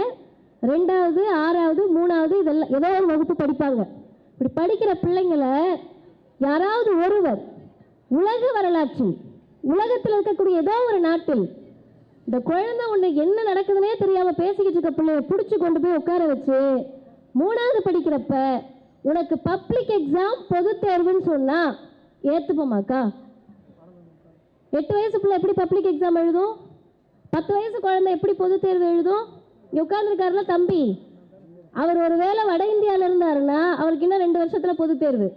2வது, 6வது, 3வது இதெல்லாம் ஏதோ ஒரு வகுப்பு படிப்பாங்க. இப்படி படிக்கிற பிள்ளைங்களை யாராவது ஒருவர் உலக வரலாற்றில் உலகத்தில் இருக்கக்கூடிய ஏதோ ஒரு நாட்டில் இந்த குழந்தை ஒன்று என்ன நடக்குதுன்னே தெரியாம பேசிக்கிட்டு இருக்க பிள்ளைய பிடிச்சி கொண்டு போய் உட்கார வச்சு 3வது படிக்கிறப்ப உனக்கு பப்ளிக் எக்ஸாம் பொது தேர்வுன்னு சொன்னா ஏத்துப்போமாக்கா? 8 வயசு பிள்ளை எப்படி பப்ளிக் எக்ஸாம் எழுதும்? 10 வயசு குழந்தை எப்படி பொது தேர்வு எழுதும்? இங்கே உட்கார்ந்துருக்காருல தம்பி, அவர் ஒரு வேளை வட இந்தியாவில் இருந்தாருன்னா அவருக்கு இன்னும் 2 வருஷத்துல பொது தேர்வு.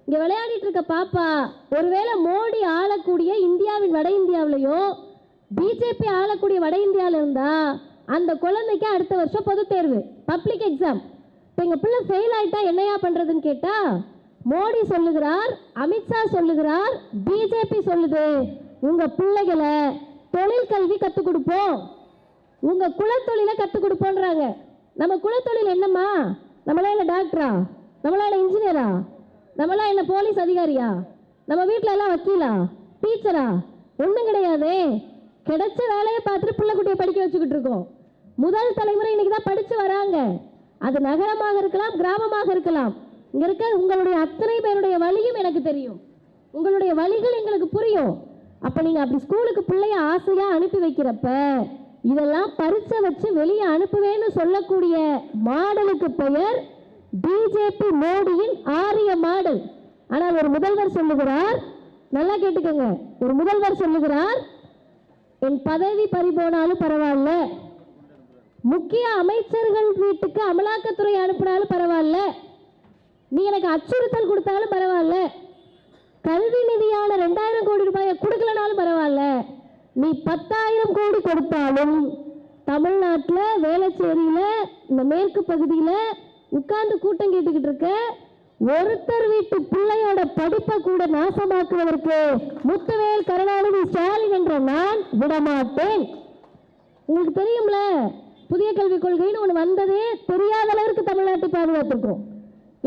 இங்கே விளையாடிட்டு இருக்க பாப்பா ஒருவேளை மோடி ஆளக்கூடிய இந்தியாவின் வட இந்தியாவிலையோ பிஜேபி ஆளக்கூடிய வட இந்தியாவில் இருந்தா அந்த குழந்தைக்கு அடுத்த வருஷம் பொது தேர்வு பப்ளிக் எக்ஸாம். இப்போ எங்கள் பிள்ளை ஃபெயில் ஆயிட்டா என்னையா பண்ணுறதுன்னு கேட்டால் மோடி சொல்லுகிறார், அமித்ஷா சொல்லுகிறார், பிஜேபி சொல்லுது, உங்கள் பிள்ளைகளை தொழில் கல்வி கற்றுக் கொடுப்போம், உங்கள் குலத்தொழிலை கற்றுக் கொடுப்போன்றாங்க. நம்ம குலத்தொழில் என்னம்மா? நம்மளாம் என்ன டாக்டரா? நம்மளாம் என்ன இன்ஜினியரா? நம்மளாம் என்ன போலீஸ் அதிகாரியா? நம்ம வீட்டில் எல்லாம் வக்கீலா, டீச்சரா? ஒன்றும் கிடையாது. கிடைச்ச வேலையை பார்த்துட்டு பிள்ளை குட்டியை படிக்க வச்சுக்கிட்டு இருக்கோம். முதல் தலைமுறை இன்னைக்கு தான் படித்து வராங்க. அது நகரமாக இருக்கலாம், கிராமமாக இருக்கலாம். இங்கே இருக்க உங்களுடைய அத்தனை பேருடைய வழியும் எனக்கு தெரியும், உங்களுடைய வழிகள் எங்களுக்கு புரியும். அப்போ நீங்கள் அப்படி ஸ்கூலுக்கு பிள்ளைய ஆசையாக அனுப்பி வைக்கிறப்ப இதெல்லாம் பரிச்சை வச்சு வெளியே அனுப்புவேன்னு சொல்லக்கூடிய மாடலுக்கு பெயர் பிஜேபி மோடியின் ஆரிய மாடல். ஆனால் ஒரு முதல்வர் சொல்லுகிறார், நல்லா கேட்டுக்கோங்க, ஒரு முதல்வர் சொல்லுகிறார், என் பதவி பறிபோனாலும் பரவாயில்ல, முக்கிய அமைச்சர்கள் வீட்டுக்கு அமலாக்கத்துறை அனுப்பினாலும் பரவாயில்ல, நீ எனக்கு அச்சுறுத்தல் கொடுத்தாலும் பரவாயில்ல, கல்வி நிதியான 2000 கோடி ரூபாயை கொடுக்கலனாலும் பரவாயில்ல, நீ 10,000 கோடி கொடுத்தாலும் தமிழ்நாட்டில் வேளச்சேரியில் இந்த மேற்கு பகுதியில் உட்கார்ந்து கூட்டம் கேட்டுக்கிட்டு இருக்க ஒருத்தர் வீட்டு பிள்ளையோட படிப்பை கூட நாசமாக்குவதற்கு முத்துவேல் கருணாநிதி ஸ்டாலின் என்ற நான் விடமாட்டேன். உங்களுக்கு தெரியும்ல, புதிய கல்விக் கொள்கைன்னு ஒன்று வந்ததே தெரியாத அளவிற்கு தமிழ்நாட்டை பாதுகாத்திருக்கோம்.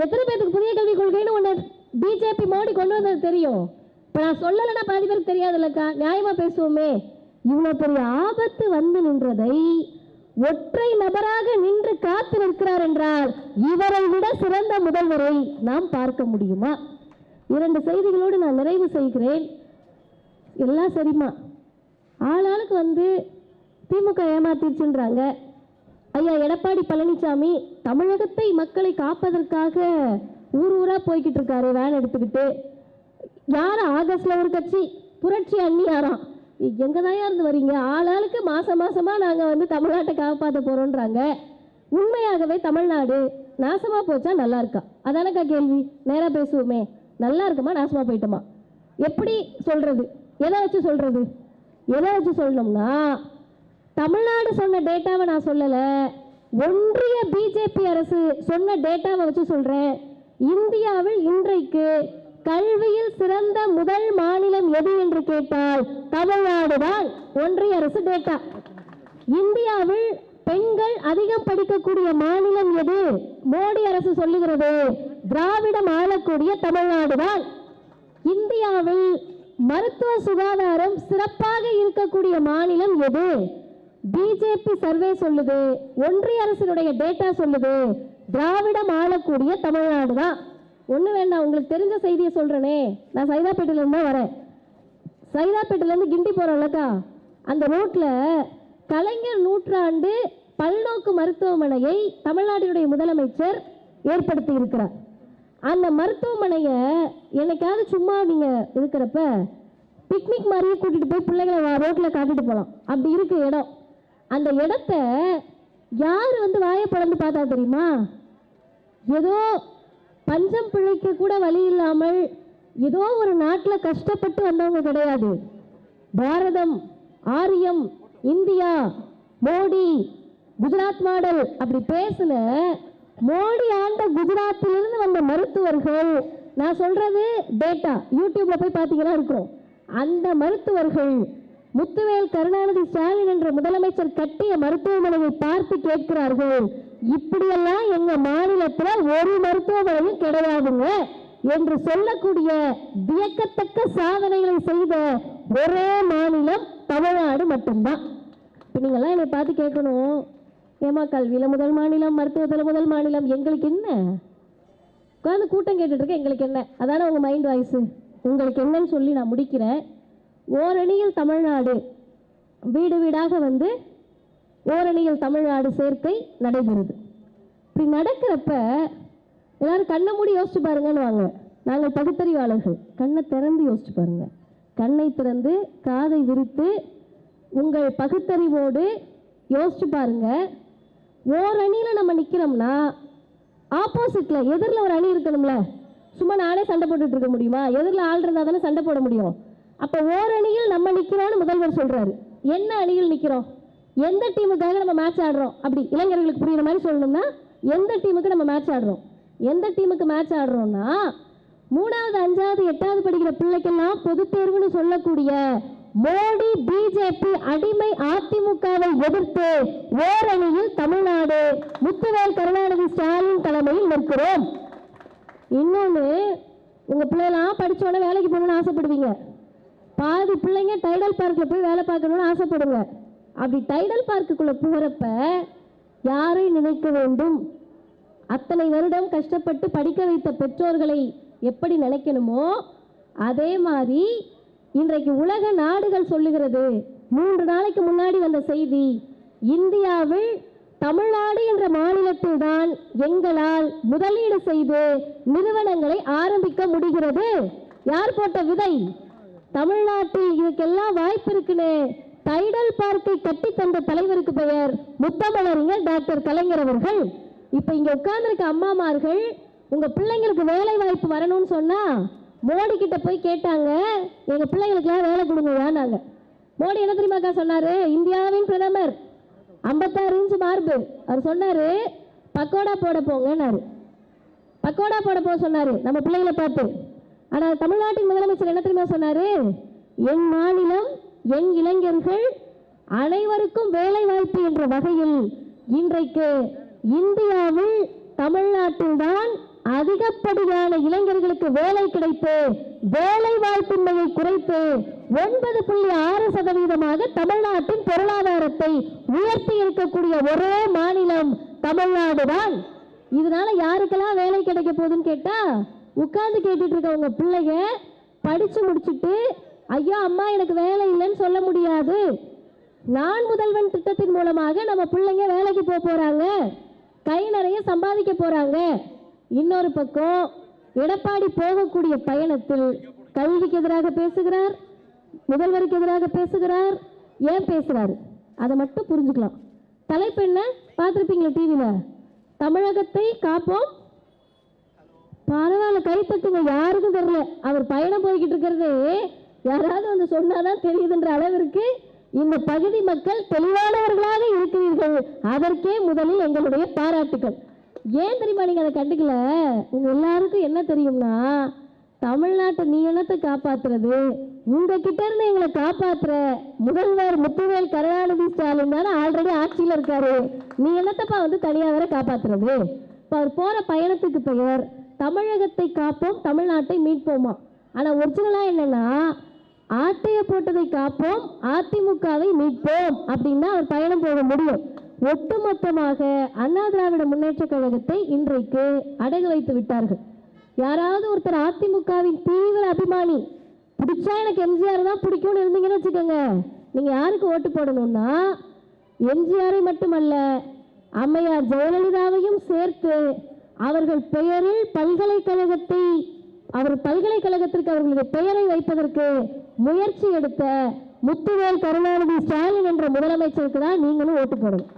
எத்தனை பேருக்கு புதிய கல்விக் கொள்கைன்னு ஒன்று பிஜேபி மோடி கொண்டு வந்தது தெரியும்? இப்போ நான் சொல்லலைன்னா பாதி பேருக்கு தெரியாதுல்லக்கா, நியாயமாக பேசுவோமே. இவ்வளோ பெரிய ஆபத்து வந்து நின்றதை ஒற்றை நபராக நின்று காத்து நிற்கிறார் என்றால் இவரை விட சிறந்த முதல்வரை நாம் பார்க்க முடியுமா? 2 செய்திகளோடு நான் நிறைவு செய்கிறேன். எல்லாம் சரிம்மா, ஆளாளுக்கு வந்து திமுக ஏமாத்திடுச்சுன்றாங்க. ஐயா எடப்பாடி பழனிசாமி தமிழகத்தை மக்களை காப்பதற்காக ஊர் ஊரா போய்கிட்டு இருக்காரு வேன் எடுத்துக்கிட்டு. யாரும் ஆகஸ்ட்ல ஒரு கட்சி புரட்சி அண்ணியாராம், எங்கே தான் இருந்து வரீங்க, ஆளாளுக்கு மாசமா நாங்கள் வந்து தமிழ்நாட்டை காப்பாற்ற போகிறோன்றாங்க. உண்மையாகவே தமிழ்நாடு நாசமாக போச்சா நல்லா இருக்கா? அதானக்கா கேள்வி. நேராக பேசுவோமே, நல்லா இருக்குமா நாசமாக போயிட்டோமா? எப்படி சொல்கிறது? எதை வச்சு சொல்கிறது? எதை வச்சு சொல்லணும்னா தமிழ்நாடு சொன்ன டேட்டாவை நான் சொல்லலை, ஒன்றிய பிஜேபி அரசு சொன்ன டேட்டாவை வச்சு சொல்கிறேன். இந்தியாவில் இன்றைக்கு கல்வியில் சிறந்த முதல் மாநிலம் எது என்று கேட்டால் தமிழ்நாடு தான். ஒன்றிய அரசு டேட்டா. இந்தியாவில் பெண்கள் அதிகம் படிக்கக்கூடிய மாநிலம் எது? மோடி அரசு சொல்லுகிறது, திராவிடம் ஆளக்கூடிய தமிழ்நாடு தான். இந்தியாவில் மருத்துவ சுகாதாரம் சிறப்பாக இருக்கக்கூடிய மாநிலம் எது? பிஜேபி சர்வே சொல்லுது, ஒன்றிய அரசினுடைய டேட்டா சொல்லுது, திராவிடம் ஆளக்கூடிய தமிழ்நாடு தான். ஒன்று வேண்டாம், உங்களுக்கு தெரிஞ்ச செய்தியை சொல்கிறேனே. நான் சைதாப்பேட்டையிலேருந்து தான் வரேன். சைதாப்பேட்டையிலேருந்து கிண்டி போகிறோம்லக்கா, அந்த ரோட்டில் கலைஞர் நூற்றாண்டு பல்நோக்கு மருத்துவமனையை தமிழ்நாட்டினுடைய முதலமைச்சர் ஏற்படுத்தி இருக்கிறார். அந்த மருத்துவமனையை என்னைக்காவது சும்மா நீங்கள் இருக்கிறப்ப பிக்னிக் மாதிரியே கூட்டிகிட்டு போய் பிள்ளைகளை ரோட்டில் காட்டிட்டு போகலாம். அப்படி இருக்கு இடம். அந்த இடத்த யார் வந்து வாயை பிளந்து பார்த்தா தெரியுமா? ஏதோ பஞ்சம் பிழைக்க கூட வழி இல்லாமல் ஏதோ ஒரு நாட்டில் கஷ்டப்பட்டு வந்தவங்க கிடையாது. பாரதம், ஆரியம், இந்தியா, மோடி, குஜராத் மாடல் அப்படி பேசுன மோடி ஆண்ட குஜராத்திலிருந்து வந்த மருத்துவர்கள், நான் சொல்றது டேட்டா, யூடியூப்ல போய் பார்த்தீங்கன்னா இருக்கும். அந்த மருத்துவர்கள் முத்துவேல் கருணாநிதி ஸ்டாலின் என்ற முதலமைச்சர் கட்டிய மருத்துவமனையை பார்த்து கேட்கிறார்கள், இப்படியெல்லாம் எங்க மாநிலத்தில் ஒரு மருத்துவமனையும் கிடையாதுங்க என்று சொல்லக்கூடிய வியக்கத்தக்க சாதனைகளை செய்த ஒரே மாநிலம் தமிழ்நாடு மட்டும்தான். இப்போ நீங்கள்லாம் என்னை பார்த்து கேட்கணும், ஏமா கல்வியில் முதல் மாநிலம், மருத்துவத்தில் முதல் மாநிலம், எங்களுக்கு என்ன? உட்காந்து கூட்டம் கேட்டுட்டு இருக்க, எங்களுக்கு என்ன? அதான உங்கள் மைண்ட் வாய்ஸு. உங்களுக்கு என்னன்னு சொல்லி நான் முடிக்கிறேன். ஓரணியில் தமிழ்நாடு வீடு வீடாக வந்து ஓரணியில் தமிழ்நாடு சேர்க்கை நடைபெறுது. இப்படி நடக்கிறப்ப எல்லாரும் கண்ணை மூடி யோசிச்சு பாருங்கன்னு வாங்க. நாங்கள் பகுத்தறிவாளர்கள், கண்ணை திறந்து யோசிச்சு பாருங்க. கண்ணை திறந்து காதை விரித்து உங்கள் பகுத்தறிவோடு யோசிச்சு பாருங்க. ஓரணியில் நம்ம நிற்கிறோம்னா ஆப்போசிட்டில் எதிரில் ஒரு அணி இருக்கணும்ல. சும்மா நானே சண்டை போட்டுட்டு இருக்க முடியுமா? எதிரில் ஆள் இருந்தால் தானே சண்டை போட முடியும். அப்போ ஓரணியில் நம்ம நிற்கிறோம்னு முதல்வர் சொல்கிறாரு. என்ன அணியில் நிற்கிறோம்? எந்த டீமுக்காக நம்ம மேட்ச் ஆடுறோம்? அப்படி இளைஞர்களுக்கு புரியுற மாதிரி சொல்லணும்னா எந்த டீமுக்கு நம்ம மேட்ச் ஆடுறோம்? எந்த டீமுக்கு மேட்ச் ஆடுறோம்னா 3வது 5வது 8வது படிக்கிற பிள்ளைக்கெல்லாம் பொது தேர்வுன்னு சொல்லக்கூடிய மோடி பிஜேபி அடிமை அதிமுகவை எதிர்த்து ஓரணியில் தமிழ்நாடு முத்துவேல் கருணாநிதி ஸ்டாலின் தலைமையில் நிற்கிறோம். இன்னொன்று, உங்கள் பிள்ளைலாம் படித்தோன்னே வேலைக்கு போகணும்னு ஆசைப்படுவீங்க. பாதி பிள்ளைங்க டைடல் பார்க்கில் போய் வேலை பார்க்கணும்னு ஆசைப்படுங்க. அப்படி டைடல் பார்க்குக்குள்ளே போகிறப்ப யாரை நினைக்க வேண்டும்? அத்தனை வருடம் கஷ்டப்பட்டு படிக்க வைத்த பெற்றோர்களை எப்படி நினைக்கணுமோ அதே மாதிரி இன்றைக்கு உலக நாடுகள் சொல்லுகிறது. 3 நாளைக்கு முன்னாடி வந்த செய்தி, இந்தியாவில் தமிழ்நாடு என்ற மாநிலத்தில் தான் எங்களால் முதலீடு செய்து நிறுவனங்களை ஆரம்பிக்க முடிகிறது. யார் போட்ட விதை? தமிழ்நாட்டில் இதுக்கெல்லாம் வாய்ப்பு இருக்குன்னு டைடல் பார்க்கை கட்டி தந்த தலைவருக்கு பெயர் முத்தமிழறிஞர் டாக்டர் கலைஞர் அவர்கள். இப்போ இங்கே உட்கார்ந்துருக்க அம்மாமார்கள் உங்கள் பிள்ளைங்களுக்கு வேலை வாய்ப்பு வரணும்னு சொன்னால் மோடி கிட்ட போய் கேட்டாங்க, எங்கள் பிள்ளைங்களுக்குலாம் வேலை கொடுங்கயான்னாங்க. மோடி என்ன தெரியுமாக்கா சொன்னார்? இந்தியாவின் பிரதமர் 56 இன்ச்சு மார்பு. அவர் சொன்னார், பக்கோடா போட போங்கன்னாரு. பக்கோடா போட போக சொன்னார் நம்ம பிள்ளைங்களை பார்த்து. ஆனால் தமிழ்நாட்டின் முதலமைச்சர் என்ன தெரியுமா சொன்னார்? என் மாநிலம், என் இளைஞர்கள் அனைவருக்கும் வேலை வாய்ப்பு என்ற வகையில் இன்றைக்கு இந்தியாவில் தமிழ்நாட்டில் தான் அதிகப்படியான இளைஞர்களுக்கு வேலை கிடைத்து வேலை வாய்ப்பின்மையை குறைத்து 9.6% தமிழ்நாட்டின் பொருளாதாரத்தை உயர்த்தி இருக்கக்கூடிய ஒரே மாநிலம் தமிழ்நாடு தான். இதனால யாருக்கெல்லாம் வேலை கிடைக்க போகுதுன்னு கேட்டா, உட்கார்ந்து கேட்டுட்டு இருக்க உங்க பிள்ளைங்க படிச்சு முடிச்சுட்டு ஐயா அம்மா எனக்கு வேலை இல்லைன்னு சொல்ல முடியாது. நான் முதல்வன் திட்டத்தின் மூலமாக நம்ம பிள்ளைங்க வேலைக்கு போறாங்க, கை நிறைய சம்பாதிக்க போறாங்க. இன்னொரு பக்கம் எடப்பாடி போகக்கூடிய பயணத்தில் கல்விக்கு எதிராக பேசுகிறார், முதல்வருக்கு எதிராக பேசுகிறார். ஏன் பேசுறாரு அதை மட்டும் புரிஞ்சுக்கலாம். தலைப்பு என்ன பார்த்துருப்பீங்களா டிவியில்? தமிழகத்தை காப்போம். பரவாயில்ல, கைப்பற்றுங்க. யாருக்கும் தெரியல. அவர் பயணம் போய்கிட்டு இருக்கிறது யாராவது வந்து சொன்னாதான் தெரியுதுன்ற அளவிற்கு இந்த பகுதி மக்கள் தெளிவானவர்களாக இருக்கிறீர்கள். அதற்கே முதலில் எங்களுடைய பாராட்டுக்கள். ஏன் தெரியுமா நீங்கள் அதை கண்டுக்கல? உங்க எல்லாருக்கும் என்ன தெரியும்னா, தமிழ்நாட்டை நீ என்னத்தை காப்பாற்றுறது? உங்ககிட்ட இருந்து எங்களை காப்பாற்றுற முதல்வர் முத்துவேல் கருணாநிதி ஸ்டாலின் தானே ஆல்ரெடி ஆட்சியில் இருக்காரு. நீ என்னத்தப்பா வந்து தனியாக வேற காப்பாற்றுறது? இப்போ அவர் போகிற பயணத்துக்கு பெயர் தமிழகத்தை காப்போம், தமிழ்நாட்டை மீட்போமா. ஆனால் ஒரிஜினலாக என்னன்னா, ஆட்டையை போட்டதை காப்போம், அதிமுகவை மீட்போம் அப்படின்னா அவர் பயணம் போக முடியும். ஒட்டுமொத்தமாக அண்ணா திராவிட முன்னேற்ற கழகத்தை இன்றைக்கு அடகு வைத்து விட்டார்கள். யாராவது ஒருத்தர் அதிமுகவின் தீவிர அபிமானி, பிடிச்சா எனக்கு எம்ஜிஆர் தான் பிடிக்கும்னு இருந்தீங்கன்னு வச்சுக்கோங்க, நீங்க யாருக்கு ஓட்டு போடணும்னா எம்ஜிஆரை மட்டுமல்ல அம்மையார் ஜெயலலிதாவையும் சேர்த்து அவர்கள் பெயரில் பல்கலைக்கழகத்தை பல்கலைக்கழகத்திற்கு அவர்களுடைய பெயரை வைப்பதற்கு முயற்சி எடுத்த முத்துவேல் கருணாநிதி ஸ்டாலின் என்ற முதலமைச்சருக்கு தான் நீங்களும் ஓட்டு போடணும்.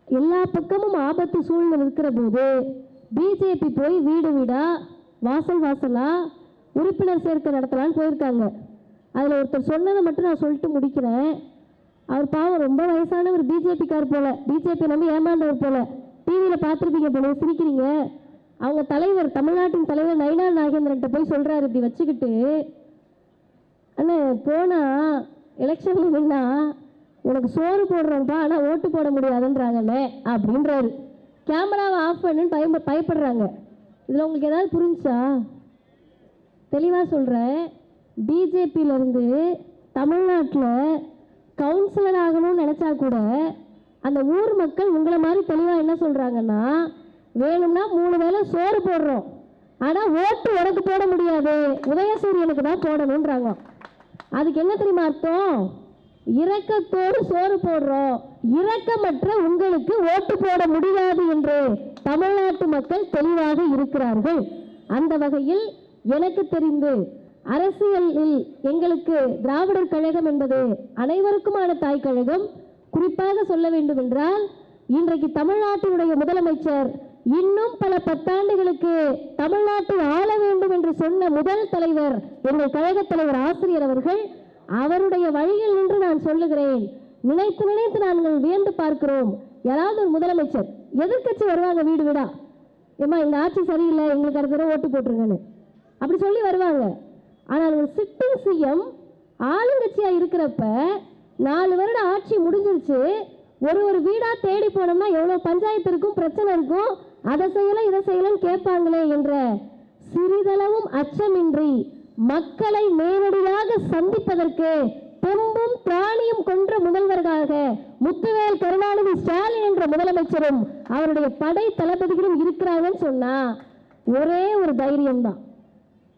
எல்லா பக்கமும் ஆபத்து சூழ்நிலை இருக்கிற போது பிஜேபி போய் வீடு வீடா வாசல் வாசலா உறுப்பினர் சேர்க்கை நடத்தலான்னு போயிருக்காங்க. அதில் ஒருத்தர் சொன்னதை மட்டும் நான் சொல்லிட்டு முடிக்கிறேன். அவர் பாவம் ரொம்ப வயசானவர், பிஜேபிக்கார் போல, பிஜேபி நம்பி ஏமாந்தவர் போல. டிவியில் பார்த்துருப்பீங்க போல, சிரிக்கிறீங்க. அவங்க தலைவர், தமிழ்நாட்டின் தலைவர் நயினார் நாகேந்திரன்ட்ட போய் சொல்கிறாரு, இப்படி வச்சுக்கிட்டு, அண்ணே போனால் எலெக்ஷனில் நின்னா உனக்கு சோறு போடுறோம்ப்பா, ஆனால் ஓட்டு போட முடியாதுன்றாங்கண்ணே அப்படின்றாரு. கேமராவை ஆஃப் பண்ணுன்னு பயப்படுறாங்க. இதில் உங்களுக்கு ஏதாவது புரிஞ்சா? தெளிவாக சொல்கிறேன். பிஜேபியிலேருந்து தமிழ்நாட்டில் கவுன்சிலர் ஆகணும்னு நினச்சா கூட அந்த ஊர் மக்கள் உங்களை மாதிரி தெளிவாக என்ன சொல்கிறாங்கன்னா, வேணும்னா 3 வேளை சோறு போடுறோம், ஆனால் ஓட்டு உனக்கு போட முடியாது, உதயசூரியனுக்கு தான் போடணுன்றாங்க. அதுக்கு என்ன தெரியுமா அர்த்தம்? இரக்கத்தோடு சோறு போடுறோம், இரக்கமற்ற உங்களுக்கு ஓட்டு போட முடியாது என்று தமிழ்நாட்டு மக்கள் தெளிவாக இருக்கிறார்கள். அந்த வகையில் எனக்கு தெரிந்து அரசியலில் எங்களுக்கு திராவிடர் கழகம் என்பது அனைவருக்குமான தாய் கழகம். குறிப்பாக சொல்ல வேண்டும் என்றால், இன்றைக்கு தமிழ்நாட்டினுடைய முதலமைச்சர் இன்னும் பல பத்தாண்டுகளுக்கு தமிழ்நாட்டை ஆள வேண்டும் என்று சொன்ன முதல் தலைவர் எங்கள் கழக தலைவர் ஆசிரியர் அவர்கள். அவருடைய வழியில் நின்று நான் சொல்லுகிறேன், நினைத்து நினைத்து நாங்கள் வியந்து பார்க்கிறோம். யாராவது ஒரு முதலமைச்சர் எதிர்க்கட்சி வருவாங்க வீடு வீடா, ஏமா இந்த ஆட்சி சரியில்லை, எங்களுக்கு அடுத்த தடவை ஓட்டு போட்டுருங்கன்னு அப்படி சொல்லி வருவாங்க. ஆனால் ஒரு சிட்டிங் சிஎம் ஆளுங்கட்சியா இருக்கிறப்ப 4 வருட ஆட்சி முடிஞ்சிருச்சு, ஒரு வீடா தேடி போனோம்னா எவ்வளவு பஞ்சாயத்து இருக்கும், பிரச்சனை இருக்கும், அதை செய்யலாம் இதை செய்யலாம் கேட்பாங்களே என்ற சிறிதளவும் அச்சமின்றி மக்களை நேரடியாக சந்திப்பதற்கு தெம்பும் திராணியும் கொன்ற முதல்வர்களாக முத்துவேல் கருணாநிதி ஸ்டாலின் என்ற முதலமைச்சரும் அவருடைய படை தளபதிகளும் இருக்கிறாங்கன்னு சொன்னா ஒரே ஒரு தைரியம் தான்.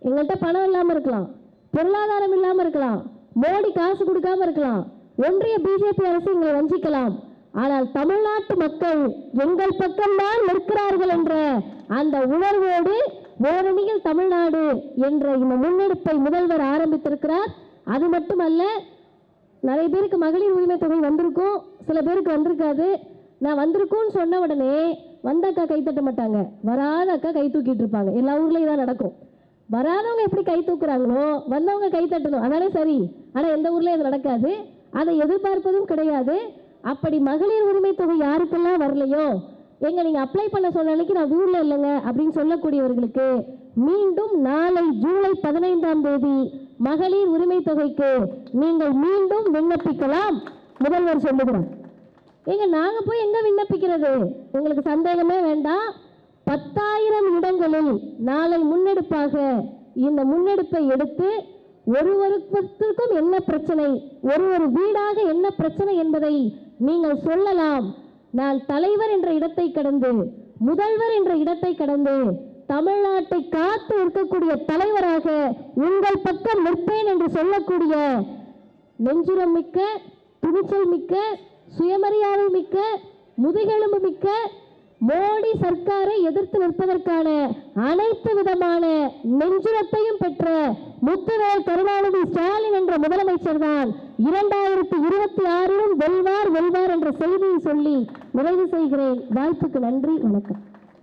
எங்கள்கிட்ட பணம் இல்லாமல் இருக்கலாம், பொருளாதாரம் இல்லாமல் இருக்கலாம், மோடி காசு கொடுக்காம இருக்கலாம், ஒன்றிய பிஜேபி அரசு எங்களை வஞ்சிக்கலாம், ஆனால் தமிழ்நாட்டு மக்கள் எங்கள் பக்கம்தான் நிற்கிறார்கள் என்ற அந்த உணர்வோடு ஓரணியில் தமிழ்நாடு என்ற இந்த முன்னெடுப்பை முதல்வர் ஆரம்பித்திருக்கிறார். அது மட்டுமல்ல, நிறைய பேருக்கு மகளிர் உரிமை தொகை வந்திருக்கும், சில பேருக்கு வந்திருக்காது. நான் வந்திருக்கும்னு சொன்ன உடனே வந்த அக்கா கை தட்ட மாட்டாங்க, வராத அக்கா கை தூக்கிட்டு இருப்பாங்க. எல்லா ஊர்லேயும் தான் நடக்கும். வராதவங்க எப்படி கை தூக்குறாங்களோ வந்தவங்க கை தட்டணும், அதானே சரி. ஆனால் எந்த ஊர்லேயும் அது நடக்காது, அதை எதிர்பார்ப்பதும் கிடையாது. அப்படி மகளிர் உரிமை தொகை யாருக்கெல்லாம் வரலையோ, எங்க நீங்க அப்ளை பண்ண சொன்ன அன்னைக்கு நான் ஊர்ல இல்லைங்க அப்படின்னு சொல்லக்கூடியவர்களுக்கு மீண்டும் நாளை ஜூலை 15ஆம் தேதி மகளிர் உரிமை தொகைக்கு நீங்கள் மீண்டும் விண்ணப்பிக்கலாம் முதல்வர் சொல்லுகிறார். எங்க நாங்க போய் எங்க விண்ணப்பிக்கிறது? உங்களுக்கு சந்தேகமே வேண்டாம். 10,000 இடங்களில் நாளை முன்னெடுப்பாக இந்த முன்னெடுப்பை எடுத்து ஒருவருக்கும் என்ன பிரச்சனை, ஒரு வீடாக என்ன பிரச்சனை என்பதை நீங்கள் சொல்லலாம். நான் தலைவர் என்ற இடத்தை கடந்து முதல்வர் என்ற இடத்தை கடந்து தமிழ்நாட்டை காத்து இருக்கக்கூடிய தலைவராக உங்கள் பக்கம் நிற்பேன் என்று சொல்லக்கூடிய நெஞ்சுரம் மிக்க, துணிச்சல் மிக்க, சுயமரியாதை மிக்க, முதுகெலும்பு மிக்க மோடி சர்க்காரை எதிர்த்து நிற்பதற்கான அனைத்து விதமான நெஞ்சுரத்தையும் பெற்ற முத்துவேல் கருணாநிதி ஸ்டாலின் என்ற முதலமைச்சர் தான் 2026 வெல்வார் என்ற செய்தியை சொல்லி நிறைவு செய்கிறேன். வாய்ப்புக்கு நன்றி, வணக்கம்.